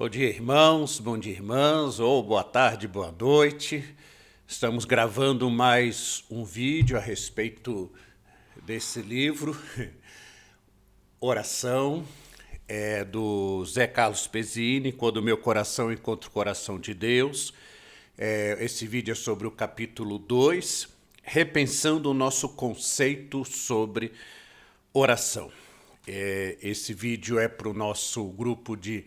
Bom dia, irmãos, bom dia, irmãs, ou boa tarde, boa noite. Estamos gravando mais um vídeo a respeito desse livro, Oração, do Zé Carlos Pezzini, Quando o Meu Coração Encontra o Coração de Deus. Esse vídeo é sobre o capítulo 2, repensando o nosso conceito sobre oração. Esse vídeo é para o nosso grupo de...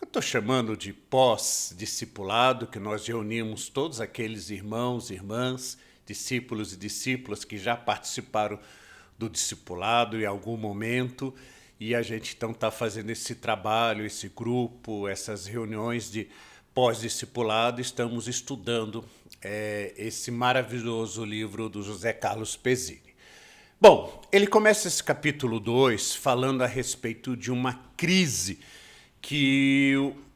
eu estou chamando de pós-discipulado, que nós reunimos todos aqueles irmãos, irmãs, discípulos e discípulas que já participaram do discipulado em algum momento, e a gente então está fazendo esse trabalho, esse grupo, essas reuniões de pós-discipulado, estamos estudando esse maravilhoso livro do José Carlos Pezzini. Bom, ele começa esse capítulo 2 falando a respeito de uma crise que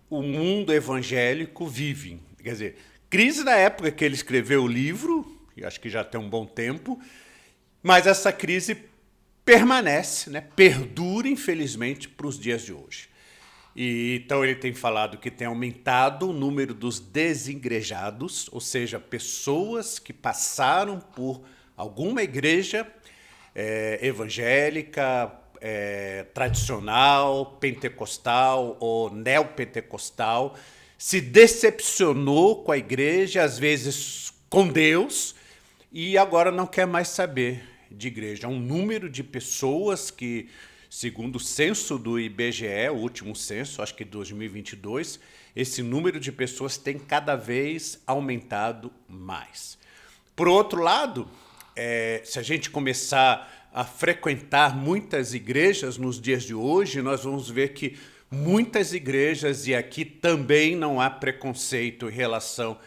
o mundo evangélico vive. Quer dizer, crise na época que ele escreveu o livro, e acho que já tem um bom tempo, mas essa crise permanece, né? Perdura, infelizmente, para os dias de hoje. E, então ele tem falado que tem aumentado o número dos desigrejados, ou seja, pessoas que passaram por alguma igreja evangélica, tradicional, pentecostal ou neopentecostal, se decepcionou com a igreja, às vezes com Deus, e agora não quer mais saber de igreja. Há um número de pessoas que, segundo o censo do IBGE, o último censo, acho que 2022, esse número de pessoas tem cada vez aumentado mais. Por outro lado, se a gente começar a frequentar muitas igrejas nos dias de hoje, nós vamos ver que muitas igrejas, e aqui também não há preconceito em relação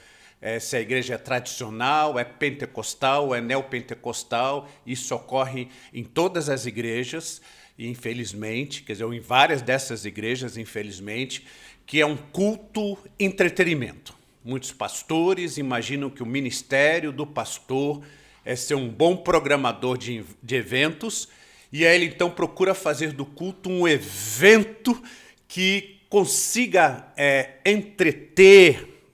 se a igreja é tradicional, é pentecostal, é neopentecostal, isso ocorre em todas as igrejas, infelizmente, quer dizer, em várias dessas igrejas, infelizmente, que é um culto entretenimento. Muitos pastores imaginam que o ministério do pastor é ser um bom programador de eventos, e aí ele então procura fazer do culto um evento que consiga entreter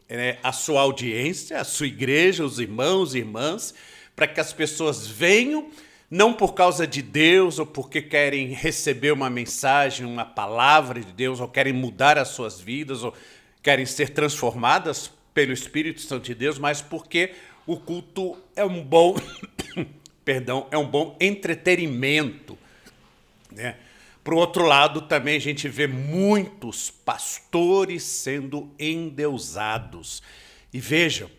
a sua audiência, a sua igreja, os irmãos e irmãs, para que as pessoas venham, não por causa de Deus, ou porque querem receber uma mensagem, uma palavra de Deus, ou querem mudar as suas vidas, ou querem ser transformadas pelo Espírito Santo de Deus, mas porque o culto é um bom, é um bom entretenimento, né? Por outro lado, também a gente vê muitos pastores sendo endeusados. E vejam,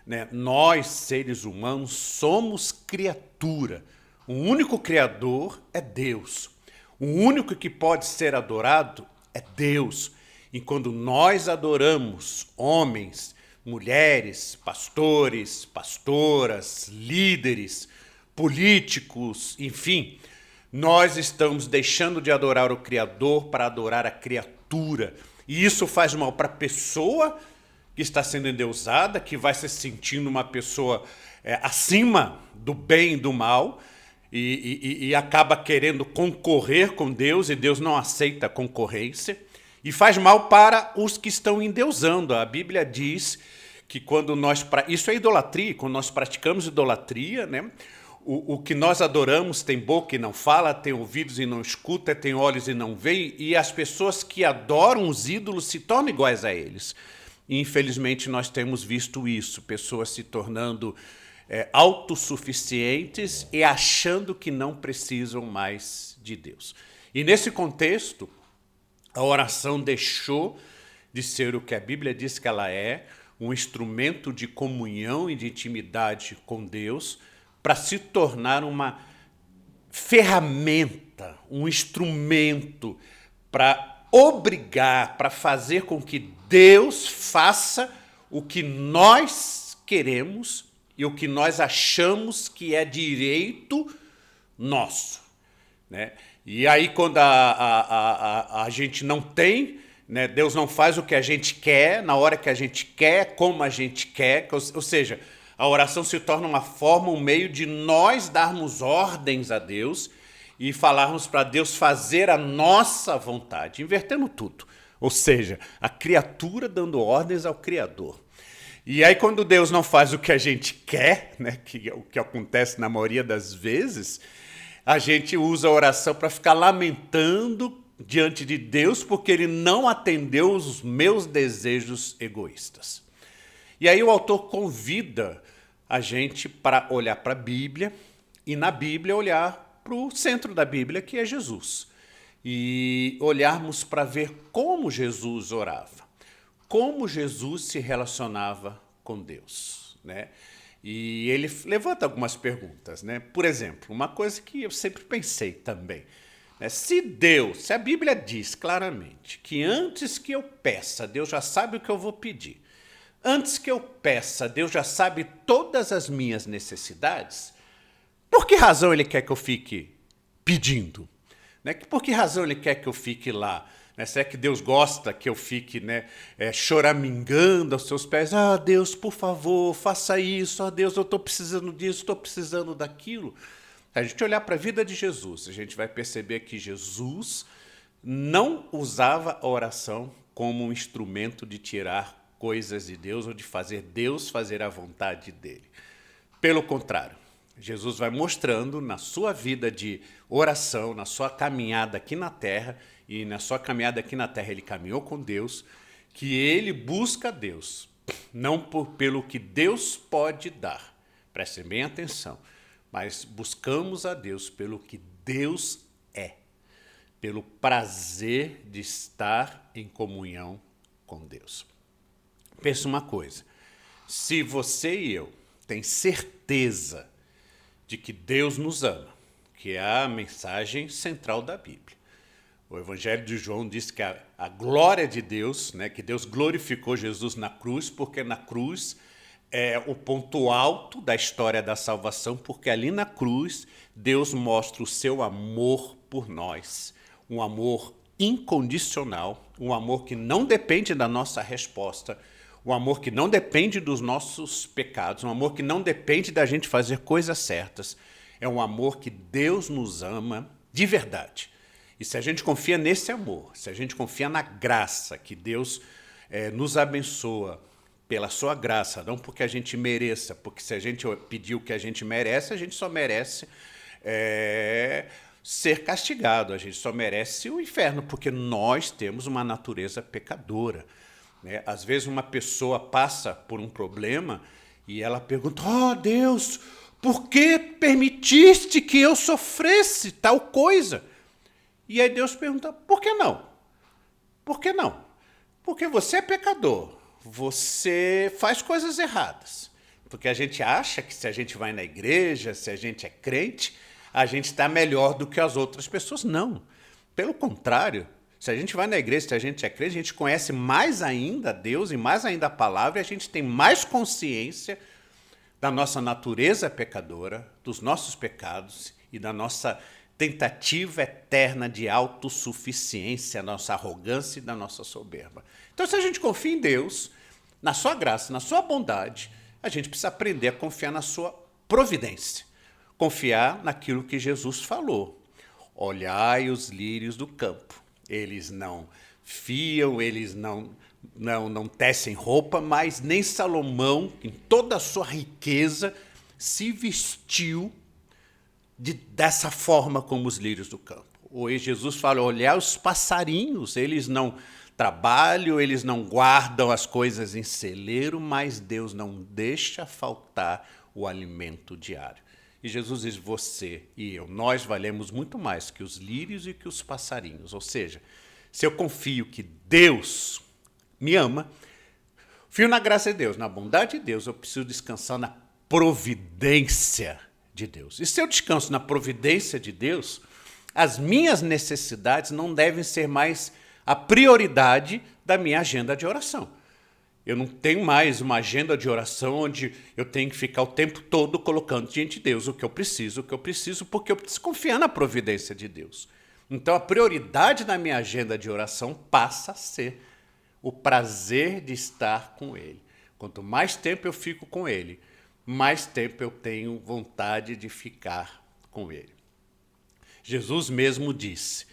né, nós, seres humanos, somos criatura. O único criador é Deus. O único que pode ser adorado é Deus. E quando nós adoramos homens, mulheres, pastores, pastoras, líderes, políticos, enfim, nós estamos deixando de adorar o Criador para adorar a criatura. E isso faz mal para a pessoa que está sendo endeusada, que vai se sentindo uma pessoa acima do bem e do mal, e acaba querendo concorrer com Deus, e Deus não aceita a concorrência. E faz mal para os que estão endeusando. A Bíblia diz que quando nós... Isso é idolatria, quando nós praticamos idolatria, né? O que nós adoramos tem boca e não fala, tem ouvidos e não escuta, tem olhos e não vê, e as pessoas que adoram os ídolos se tornam iguais a eles. E, infelizmente, nós temos visto isso, pessoas se tornando autossuficientes e achando que não precisam mais de Deus. E nesse contexto, a oração deixou de ser o que a Bíblia diz que ela é, um instrumento de comunhão e de intimidade com Deus, para se tornar uma ferramenta, um instrumento para obrigar, para fazer com que Deus faça o que nós queremos e o que nós achamos que é direito nosso, né? E aí, quando a gente não tem, né, Deus não faz o que a gente quer, na hora que a gente quer, como a gente quer, ou seja, a oração se torna uma forma, um meio de nós darmos ordens a Deus e falarmos para Deus fazer a nossa vontade, invertendo tudo. Ou seja, a criatura dando ordens ao Criador. E aí quando Deus não faz o que a gente quer, né, que é o que acontece na maioria das vezes, a gente usa a oração para ficar lamentando diante de Deus porque ele não atendeu os meus desejos egoístas. E aí o autor convida a gente para olhar para a Bíblia e na Bíblia olhar para o centro da Bíblia, que é Jesus. E olharmos para ver como Jesus orava, como Jesus se relacionava com Deus, né? E ele levanta algumas perguntas, né? Por exemplo, uma coisa que eu sempre pensei também, né? Se a Bíblia diz claramente que antes que eu peça, Deus já sabe o que eu vou pedir. Antes que eu peça, Deus já sabe todas as minhas necessidades. Por que razão ele quer que eu fique pedindo? Né? Por que razão ele quer que eu fique lá? Né? Será que Deus gosta que eu fique, né, choramingando aos seus pés? Ah, Deus, por favor, faça isso. Ah, Deus, eu estou precisando disso, estou precisando daquilo. Se a gente olhar para a vida de Jesus, a gente vai perceber que Jesus não usava a oração como um instrumento de tirar coisas de Deus ou de fazer Deus fazer a vontade dele. Pelo contrário, Jesus vai mostrando na sua vida de oração, na sua caminhada aqui na terra, e na sua caminhada aqui na terra ele caminhou com Deus, que ele busca Deus, não pelo que Deus pode dar, prestem bem atenção, mas buscamos a Deus pelo que Deus é, pelo prazer de estar em comunhão com Deus. Pensa uma coisa, se você e eu tem certeza de que Deus nos ama, que é a mensagem central da Bíblia. O Evangelho de João diz que a glória de Deus, né, que Deus glorificou Jesus na cruz, porque na cruz é o ponto alto da história da salvação, porque ali na cruz Deus mostra o seu amor por nós, um amor incondicional, um amor que não depende da nossa resposta, um amor que não depende dos nossos pecados, um amor que não depende da gente fazer coisas certas. É um amor que Deus nos ama de verdade. E se a gente confia nesse amor, se a gente confia na graça que Deus nos abençoa pela sua graça, não porque a gente mereça, porque se a gente pedir o que a gente merece, a gente só merece ser castigado, a gente só merece o inferno, porque nós temos uma natureza pecadora. Né? Às vezes uma pessoa passa por um problema e ela pergunta, oh Deus, por que permitiste que eu sofresse tal coisa? E aí Deus pergunta, por que não? Por que não? Porque você é pecador, você faz coisas erradas. Porque a gente acha que se a gente vai na igreja, se a gente é crente, a gente está melhor do que as outras pessoas. Não, pelo contrário. Se a gente vai na igreja, se a gente é crente, a gente conhece mais ainda Deus e mais ainda a palavra, e a gente tem mais consciência da nossa natureza pecadora, dos nossos pecados e da nossa tentativa eterna de autossuficiência, nossa arrogância e da nossa soberba. Então, se a gente confia em Deus, na sua graça, na sua bondade, a gente precisa aprender a confiar na sua providência, confiar naquilo que Jesus falou. Olhai os lírios do campo. Eles não fiam, eles não tecem roupa, mas nem Salomão, em toda a sua riqueza, se vestiu dessa forma como os lírios do campo. Hoje Jesus fala, olhar os passarinhos, eles não trabalham, eles não guardam as coisas em celeiro, mas Deus não deixa faltar o alimento diário. E Jesus diz, você e eu, nós valemos muito mais que os lírios e que os passarinhos. Ou seja, se eu confio que Deus me ama, confio na graça de Deus, na bondade de Deus, eu preciso descansar na providência de Deus. E se eu descanso na providência de Deus, as minhas necessidades não devem ser mais a prioridade da minha agenda de oração. Eu não tenho mais uma agenda de oração onde eu tenho que ficar o tempo todo colocando diante de Deus o que eu preciso, porque eu preciso confiar na providência de Deus. Então a prioridade da minha agenda de oração passa a ser o prazer de estar com Ele. Quanto mais tempo eu fico com Ele, mais tempo eu tenho vontade de ficar com Ele. Jesus mesmo disse,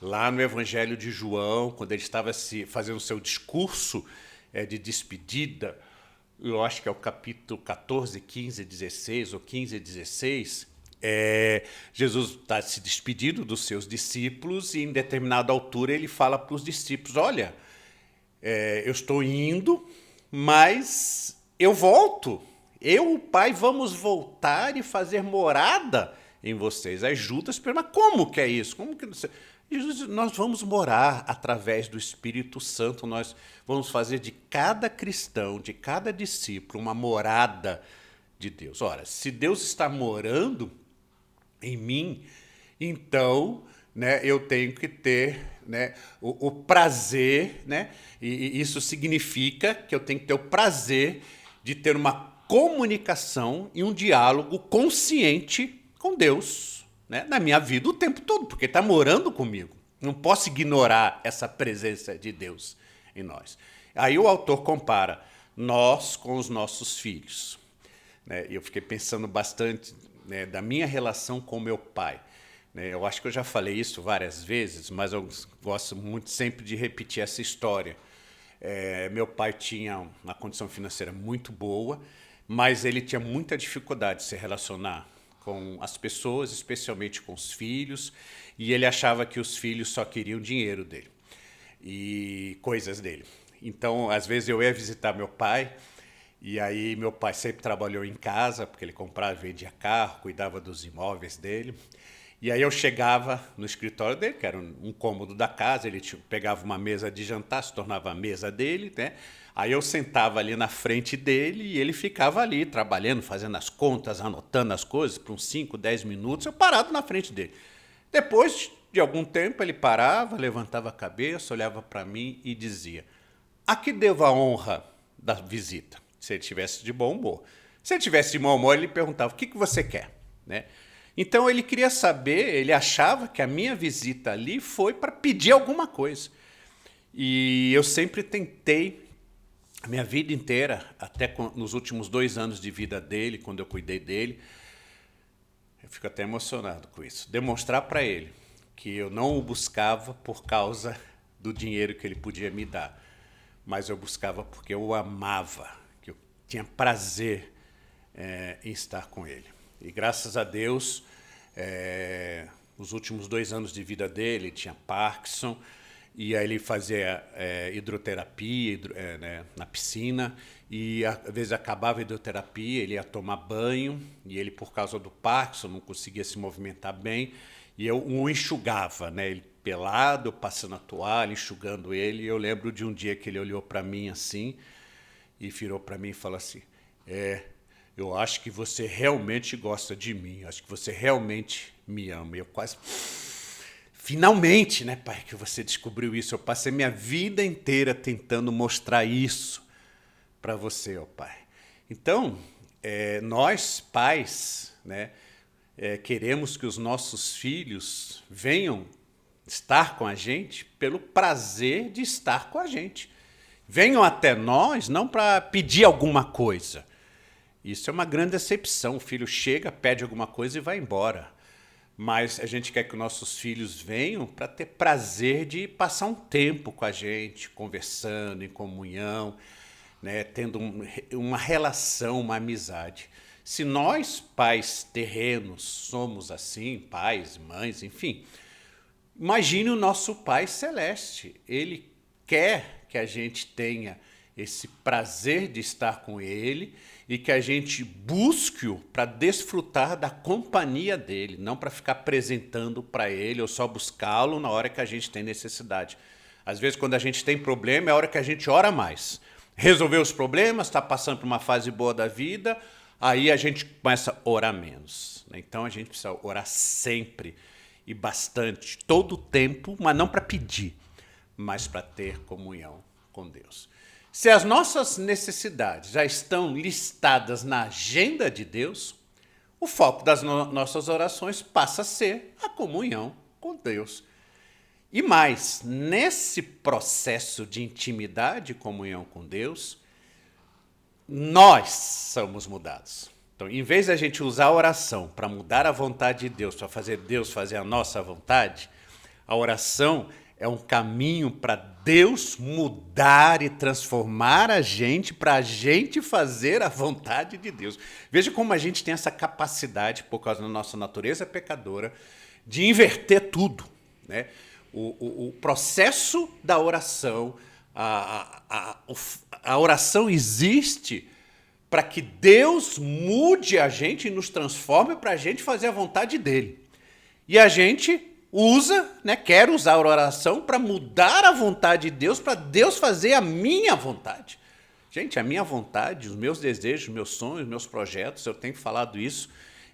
lá no Evangelho de João, quando ele estava fazendo o seu discurso de despedida, eu acho que é o capítulo 14, 15, 16, ou 15, 16, Jesus está se despedindo dos seus discípulos e em determinada altura ele fala para os discípulos, olha, eu estou indo, mas eu volto. Eu, o Pai, vamos voltar e fazer morada em vocês. Aí Judas pergunta, mas como que é isso? Como que Jesus, nós vamos morar através do Espírito Santo, nós vamos fazer de cada cristão, de cada discípulo, uma morada de Deus. Ora, se Deus está morando em mim, então, né, eu tenho que ter, né, o prazer, né, e isso significa que eu tenho que ter o prazer de ter uma comunicação e um diálogo consciente com Deus, né, na minha vida o tempo todo, porque está morando comigo. Não posso ignorar essa presença de Deus em nós. Aí o autor compara nós com os nossos filhos. Né, e eu fiquei pensando bastante, né, da minha relação com meu pai. Eu acho que eu já falei isso várias vezes, mas eu gosto muito sempre de repetir essa história. Meu pai tinha uma condição financeira muito boa, mas ele tinha muita dificuldade de se relacionar com as pessoas, especialmente com os filhos, e ele achava que os filhos só queriam dinheiro dele e coisas dele. Então, às vezes eu ia visitar meu pai, e aí meu pai sempre trabalhou em casa, porque ele comprava e vendia carro, cuidava dos imóveis dele. E aí eu chegava no escritório dele, que era um cômodo da casa, ele pegava uma mesa de jantar, se tornava a mesa dele, né? Aí eu sentava ali na frente dele e ele ficava ali trabalhando, fazendo as contas, anotando as coisas por uns 5, 10 minutos, eu parado na frente dele. Depois de algum tempo ele parava, levantava a cabeça, olhava para mim e dizia, a que devo a honra da visita? Se ele estivesse de bom humor. Se ele estivesse de mau humor, ele perguntava, o que você quer? Né? Então ele queria saber, ele achava que a minha visita ali foi para pedir alguma coisa. E eu sempre tentei, a minha vida inteira, até nos últimos 2 anos de vida dele, quando eu cuidei dele, eu fico até emocionado com isso, demonstrar para ele que eu não o buscava por causa do dinheiro que ele podia me dar, mas eu buscava porque eu o amava, que eu tinha prazer em estar com ele. E graças a Deus, nos últimos 2 anos de vida dele, tinha Parkinson, e aí ele fazia hidroterapia né, na piscina, e às vezes acabava a hidroterapia, ele ia tomar banho, e ele, por causa do Parkinson, não conseguia se movimentar bem, e eu o enxugava, né, ele pelado, passando a toalha, enxugando ele, e eu lembro de um dia que ele olhou para mim assim, e virou para mim e falou assim, eu acho que você realmente gosta de mim, acho que você realmente me ama. Eu quase... Finalmente, né, pai, que você descobriu isso. Eu passei minha vida inteira tentando mostrar isso para você, ó pai. Então, nós, pais, né, queremos que os nossos filhos venham estar com a gente pelo prazer de estar com a gente. Venham até nós não para pedir alguma coisa. Isso é uma grande decepção. O filho chega, pede alguma coisa e vai embora. Mas a gente quer que nossos filhos venham para ter prazer de passar um tempo com a gente, conversando, em comunhão, né, tendo uma relação, uma amizade. Se nós, pais terrenos, somos assim, pais, mães, enfim, imagine o nosso Pai Celeste. Ele quer que a gente tenha esse prazer de estar com ele e que a gente busque-o para desfrutar da companhia dele, não para ficar apresentando para ele ou só buscá-lo na hora que a gente tem necessidade. Às vezes, quando a gente tem problema, é a hora que a gente ora mais. Resolveu os problemas, está passando por uma fase boa da vida, aí a gente começa a orar menos. Então, a gente precisa orar sempre e bastante, todo o tempo, mas não para pedir, mas para ter comunhão com Deus. Se as nossas necessidades já estão listadas na agenda de Deus, o foco das nossas orações passa a ser a comunhão com Deus. E mais, nesse processo de intimidade e comunhão com Deus, nós somos mudados. Então, em vez de a gente usar a oração para mudar a vontade de Deus, para fazer Deus fazer a nossa vontade, A oração é um caminho para Deus mudar e transformar a gente, para a gente fazer a vontade de Deus. Veja como a gente tem essa capacidade, por causa da nossa natureza pecadora, de inverter tudo, né? O processo da oração, a oração existe para que Deus mude a gente e nos transforme para a gente fazer a vontade dele. E a gente usa, né, quer usar a oração para mudar a vontade de Deus, para Deus fazer a minha vontade. Gente, a minha vontade, os meus desejos, meus sonhos, meus projetos, eu tenho falado isso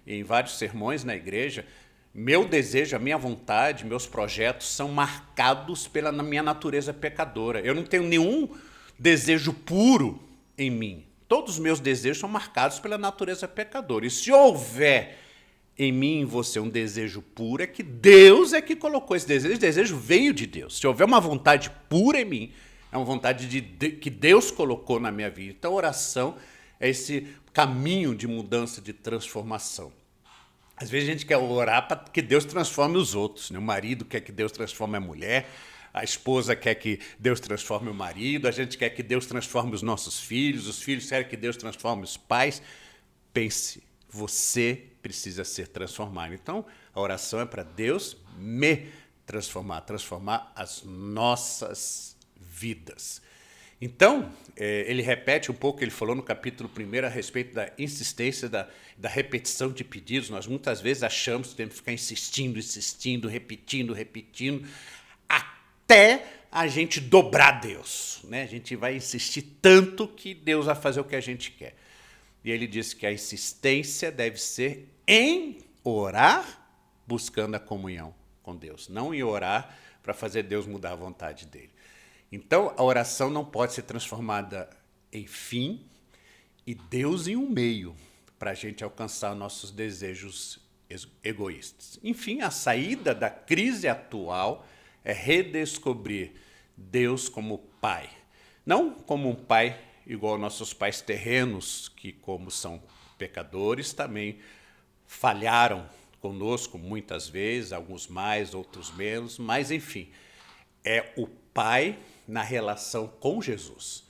em vários sermões na igreja. Meu desejo, a minha vontade, meus projetos são marcados pela minha natureza pecadora. Eu não tenho nenhum desejo puro em mim. Todos os meus desejos são marcados pela natureza pecadora. E se houver em mim e em você um desejo puro, é que Deus é que colocou esse desejo. Esse desejo veio de Deus. Se houver uma vontade pura em mim, é uma vontade que Deus colocou na minha vida. Então, a oração é esse caminho de mudança, de transformação. Às vezes a gente quer orar para que Deus transforme os outros, né? O marido quer que Deus transforme a mulher, a esposa quer que Deus transforme o marido, a gente quer que Deus transforme os nossos filhos, os filhos querem que Deus transforme os pais. Pense, você precisa ser transformado. Então, a oração é para Deus me transformar, transformar as nossas vidas. Então, ele repete um pouco, ele falou no capítulo 1 a respeito da insistência, da repetição de pedidos. Nós muitas vezes achamos que temos que ficar insistindo, repetindo, até a gente dobrar Deus, né? A gente vai insistir tanto que Deus vai fazer o que a gente quer. E ele diz que a insistência deve ser em orar, buscando a comunhão com Deus, não em orar para fazer Deus mudar a vontade dele. Então, a oração não pode ser transformada em fim e Deus em um meio para a gente alcançar nossos desejos egoístas. Enfim, a saída da crise atual é redescobrir Deus como Pai. Não como um Pai igual aos nossos pais terrenos, que, como são pecadores, também falharam conosco muitas vezes, alguns mais, outros menos, mas, enfim, é o Pai na relação com Jesus.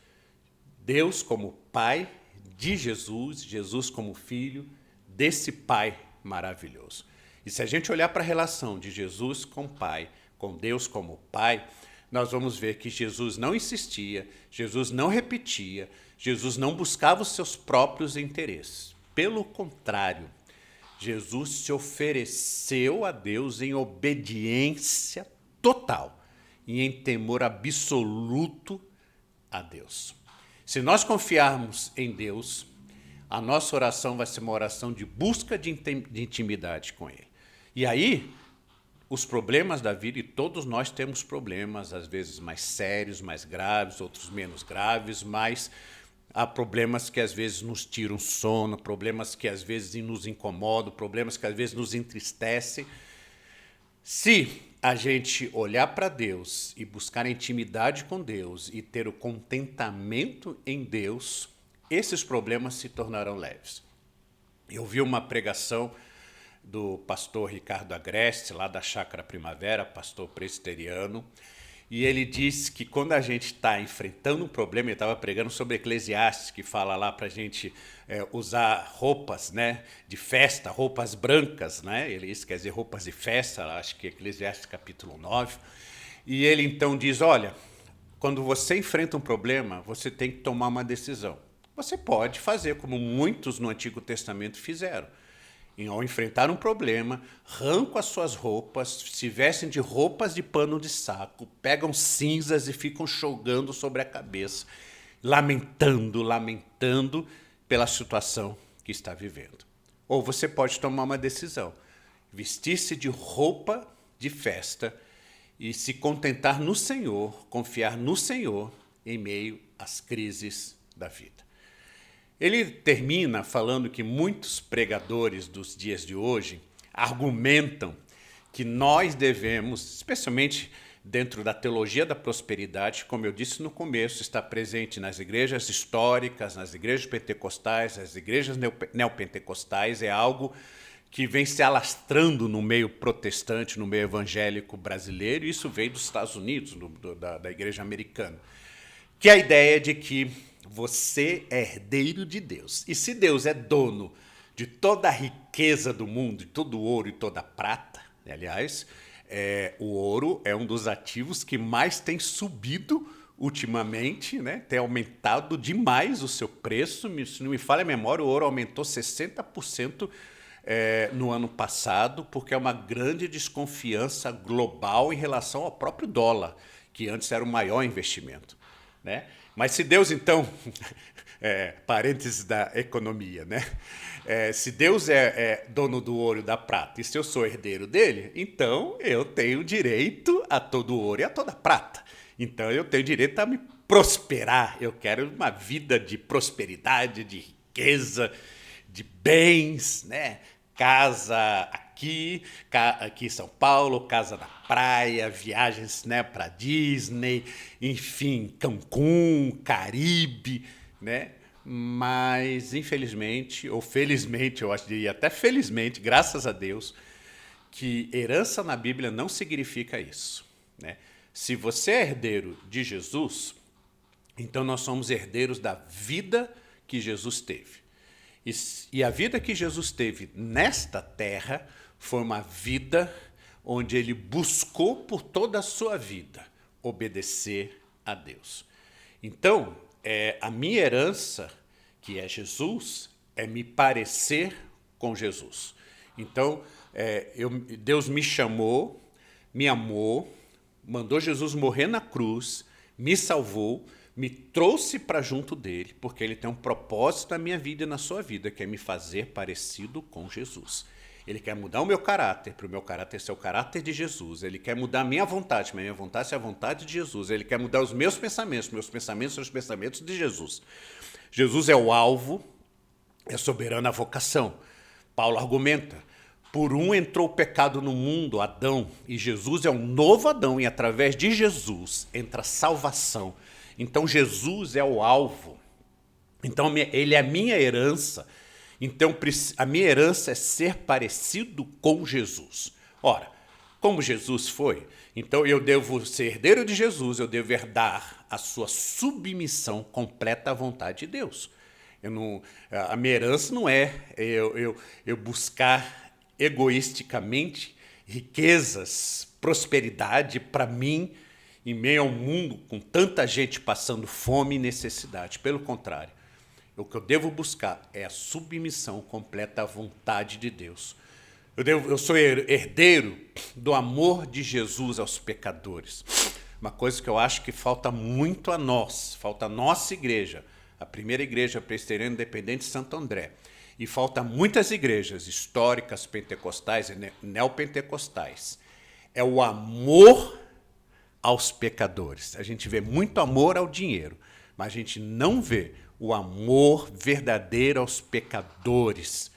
Deus como Pai de Jesus, Jesus como Filho desse Pai maravilhoso. E se a gente olhar para a relação de Jesus com o Pai, com Deus como Pai, nós vamos ver que Jesus não insistia, Jesus não repetia, Jesus não buscava os seus próprios interesses. Pelo contrário, Jesus se ofereceu a Deus em obediência total e em temor absoluto a Deus. Se nós confiarmos em Deus, a nossa oração vai ser uma oração de busca de intimidade com Ele. E aí, os problemas da vida, e todos nós temos problemas, às vezes mais sérios, mais graves, outros menos graves, mas há problemas que às vezes nos tiram sono, problemas que às vezes nos incomodam, problemas que às vezes nos entristecem. Se a gente olhar para Deus e buscar intimidade com Deus e ter o contentamento em Deus, esses problemas se tornarão leves. Eu vi uma pregação do pastor Ricardo Agreste, lá da Chácara Primavera, pastor presbiteriano, e ele disse que quando a gente está enfrentando um problema, ele estava pregando sobre Eclesiastes, que fala lá para a gente usar roupas, né, de festa, roupas brancas, né? Isso quer dizer roupas de festa, acho que Eclesiastes capítulo 9. E ele então diz, olha, quando você enfrenta um problema, você tem que tomar uma decisão. Você pode fazer como muitos no Antigo Testamento fizeram. Ao enfrentar um problema, arrancam as suas roupas, se vestem de roupas de pano de saco, pegam cinzas e ficam jogando sobre a cabeça, lamentando pela situação que está vivendo. Ou você pode tomar uma decisão, vestir-se de roupa de festa e se contentar no Senhor, confiar no Senhor em meio às crises da vida. Ele termina falando que muitos pregadores dos dias de hoje argumentam que nós devemos, especialmente dentro da teologia da prosperidade, como eu disse no começo, está presente nas igrejas históricas, nas igrejas pentecostais, nas igrejas neopentecostais, é algo que vem se alastrando no meio protestante, no meio evangélico brasileiro, e isso veio dos Estados Unidos, da igreja americana, que é a ideia de que você é herdeiro de Deus. E se Deus é dono de toda a riqueza do mundo, de todo o ouro e toda a prata, aliás, o ouro é um dos ativos que mais tem subido ultimamente, né? Tem aumentado demais o seu preço. Se não me falha a memória, o ouro aumentou 60% no ano passado, porque é uma grande desconfiança global em relação ao próprio dólar, que antes era o maior investimento, né? Mas se Deus, então, parênteses da economia, né? Se Deus é dono do ouro e da prata, e se eu sou herdeiro dele, então eu tenho direito a todo o ouro e a toda a prata. Então eu tenho direito a me prosperar. Eu quero uma vida de prosperidade, de riqueza, de bens, né? Casa aqui em São Paulo, casa na praia, viagens, né, para Disney, enfim, Cancún, Caribe, né? Mas, infelizmente, ou felizmente, eu diria até felizmente, graças a Deus, que herança na Bíblia não significa isso, né? Se você é herdeiro de Jesus, então nós somos herdeiros da vida que Jesus teve. E a vida que Jesus teve nesta terra foi uma vida onde ele buscou por toda a sua vida obedecer a Deus. Então, a minha herança, que é Jesus, é me parecer com Jesus. Então, Deus me chamou, me amou, mandou Jesus morrer na cruz, me salvou, me trouxe para junto dele, porque ele tem um propósito na minha vida e na sua vida, que é me fazer parecido com Jesus. Ele quer mudar o meu caráter, para o meu caráter ser o caráter de Jesus. Ele quer mudar a minha vontade, mas a minha vontade ser a vontade de Jesus. Ele quer mudar os meus pensamentos são os pensamentos de Jesus. Jesus é o alvo, é soberana a vocação. Paulo argumenta: por um entrou o pecado no mundo, Adão, e Jesus é um novo Adão, e através de Jesus entra a salvação. Então Jesus é o alvo. Então ele é a minha herança. Então a minha herança é ser parecido com Jesus. Ora, como Jesus foi, então eu devo ser herdeiro de Jesus, eu devo herdar a sua submissão completa à vontade de Deus. A minha herança não é eu buscar egoisticamente riquezas, prosperidade para mim, em meio a um mundo com tanta gente passando fome e necessidade. Pelo contrário, o que eu devo buscar é a submissão completa à vontade de Deus. Eu sou herdeiro do amor de Jesus aos pecadores. Uma coisa que eu acho que falta muito a nós, falta a nossa igreja, a primeira igreja presbiteriana independente de Santo André. E falta muitas igrejas históricas, pentecostais e neopentecostais. É o amor aos pecadores. A gente vê muito amor ao dinheiro, mas a gente não vê o amor verdadeiro aos pecadores.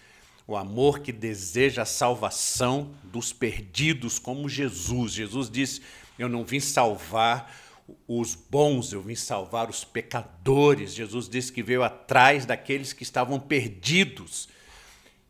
O amor que deseja a salvação dos perdidos, como Jesus. Jesus disse: eu não vim salvar os bons, eu vim salvar os pecadores. Jesus disse que veio atrás daqueles que estavam perdidos.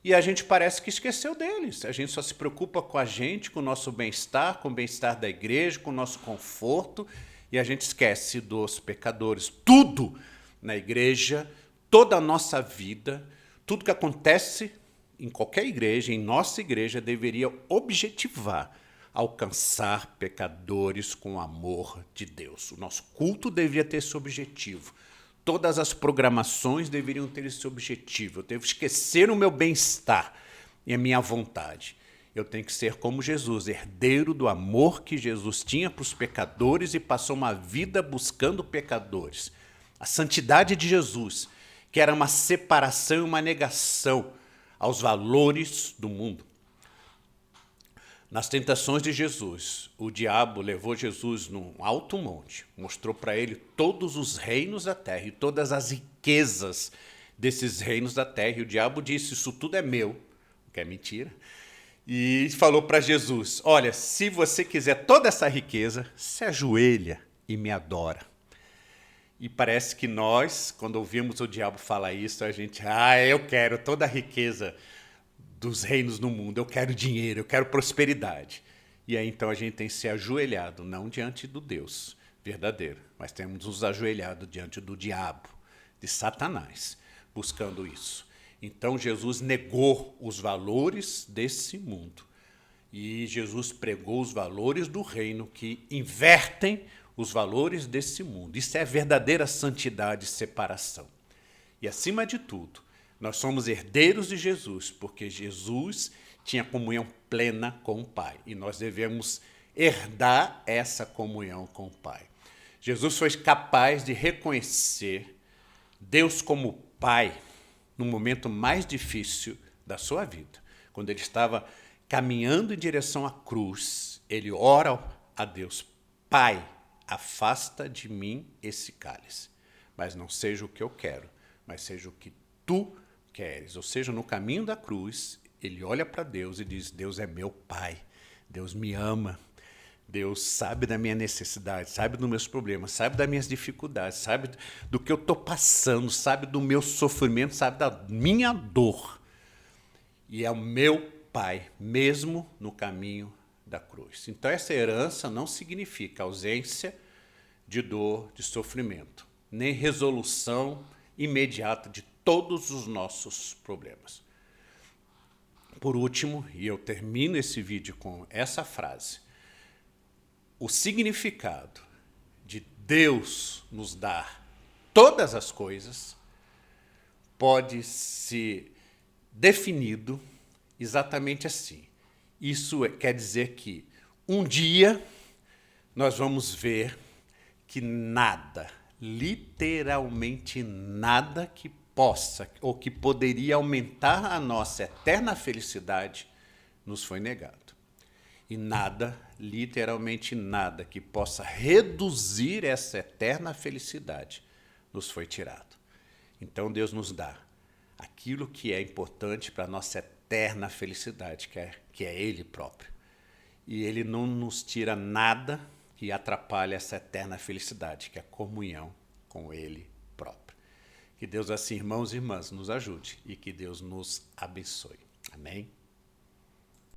E a gente parece que esqueceu deles. A gente só se preocupa com a gente, com o nosso bem-estar, com o bem-estar da igreja, com o nosso conforto, e a gente esquece dos pecadores. Tudo na igreja, toda a nossa vida, tudo que acontece em qualquer igreja, em nossa igreja, deveria objetivar alcançar pecadores com o amor de Deus. O nosso culto deveria ter esse objetivo. Todas as programações deveriam ter esse objetivo. Eu devo esquecer o meu bem-estar e a minha vontade. Eu tenho que ser como Jesus, herdeiro do amor que Jesus tinha para os pecadores e passou uma vida buscando pecadores. A santidade de Jesus, que era uma separação e uma negação aos valores do mundo. Nas tentações de Jesus, o diabo levou Jesus num alto monte, mostrou para ele todos os reinos da terra e todas as riquezas desses reinos da terra. E o diabo disse: isso tudo é meu, que é mentira. E falou para Jesus: olha, se você quiser toda essa riqueza, se ajoelha e me adora. E parece que nós, quando ouvimos o diabo falar isso, a gente, eu quero toda a riqueza dos reinos no mundo. Eu quero dinheiro, eu quero prosperidade. E aí então a gente tem se ajoelhado, não diante do Deus verdadeiro, mas temos nos ajoelhado diante do diabo, de Satanás, buscando isso. Então Jesus negou os valores desse mundo. E Jesus pregou os valores do reino que invertem os valores desse mundo. Isso é verdadeira santidade e separação. E acima de tudo, nós somos herdeiros de Jesus, porque Jesus tinha comunhão plena com o Pai. E nós devemos herdar essa comunhão com o Pai. Jesus foi capaz de reconhecer Deus como Pai no momento mais difícil da sua vida. Quando ele estava caminhando em direção à cruz, ele ora a Deus: Pai, afasta de mim esse cálice, mas não seja o que eu quero, mas seja o que tu queres. Ou seja, no caminho da cruz, ele olha para Deus e diz: Deus é meu Pai, Deus me ama, Deus sabe da minha necessidade, sabe dos meus problemas, sabe das minhas dificuldades, sabe do que eu estou passando, sabe do meu sofrimento, sabe da minha dor. E é o meu Pai, mesmo no caminho da cruz. Então essa herança não significa ausência de dor, de sofrimento, nem resolução imediata de todos os nossos problemas. Por último, e eu termino esse vídeo com essa frase: o significado de Deus nos dar todas as coisas pode ser definido exatamente assim. Isso quer dizer que um dia nós vamos ver que nada, literalmente nada que possa ou que poderia aumentar a nossa eterna felicidade nos foi negado. E nada, literalmente nada, que possa reduzir essa eterna felicidade nos foi tirado. Então Deus nos dá aquilo que é importante para a nossa eterna felicidade, que é Ele próprio. E Ele não nos tira nada que atrapalhe essa eterna felicidade, que é a comunhão com Ele próprio. Que Deus assim, irmãos e irmãs, nos ajude e que Deus nos abençoe. Amém?